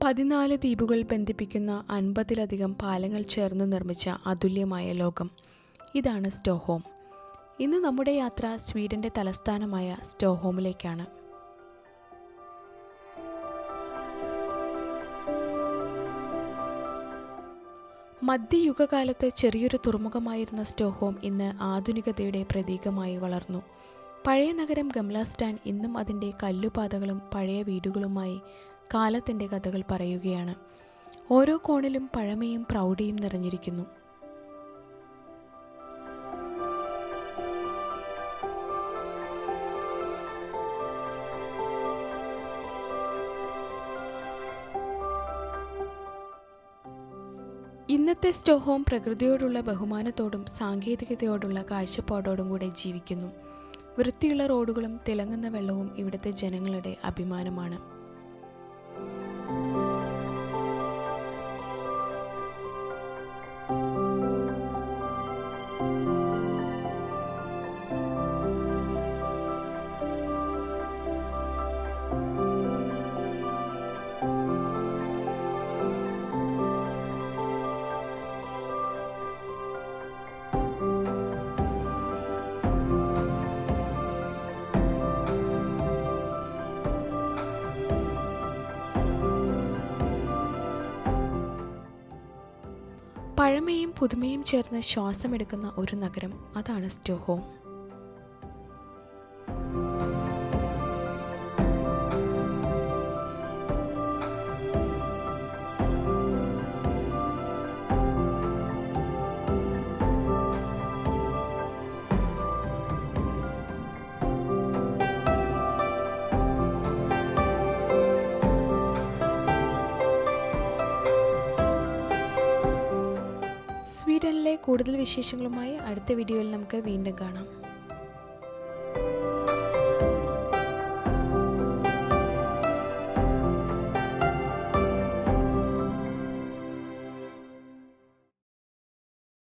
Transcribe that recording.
14 ദ്വീപുകൾ ബന്ധിപ്പിക്കുന്ന 50-ലധികം പാലങ്ങൾ ചേർന്ന് നിർമ്മിച്ച അതുല്യമായ ലോകം. ഇതാണ് സ്റ്റോക്ക്ഹോം. ഇന്ന് നമ്മുടെ യാത്ര സ്വീഡന്റെ തലസ്ഥാനമായ സ്റ്റോക്ക്ഹോമിലേക്കാണ്. മധ്യയുഗകാലത്ത് ചെറിയൊരു തുറമുഖമായിരുന്ന സ്റ്റോക്ക്ഹോം ഇന്ന് ആധുനികതയുടെ പ്രതീകമായി വളർന്നു. പഴയ നഗരം ഗംല സ്റ്റാൻ ഇന്നും അതിൻ്റെ കല്ലുപാതകളും പഴയ വീടുകളുമായി കാലത്തിൻ്റെ കഥകൾ പറയുകയാണ്. ഓരോ കോണിലും പഴമയും പ്രൗഢിയും നിറഞ്ഞിരിക്കുന്നു. ഇന്നത്തെ സ്റ്റോക്ക്ഹോം പ്രകൃതിയോടുള്ള ബഹുമാനത്തോടും സാങ്കേതികതയോടുള്ള കാഴ്ചപ്പാടോടും കൂടെ ജീവിക്കുന്നു. വൃത്തിയുള്ള റോഡുകളും തിളങ്ങുന്ന വെള്ളവും ഇവിടുത്തെ ജനങ്ങളുടെ അഭിമാനമാണ്. പഴമയും പുതുമയും ചേർന്ന് ശ്വാസമെടുക്കുന്ന ഒരു നഗരം, അതാണ് സ്റ്റോക്ക്ഹോം. സ്വീഡനിലെ കൂടുതൽ വിശേഷങ്ങളുമായി അടുത്ത വീഡിയോയിൽ നമുക്ക് വീണ്ടും കാണാം.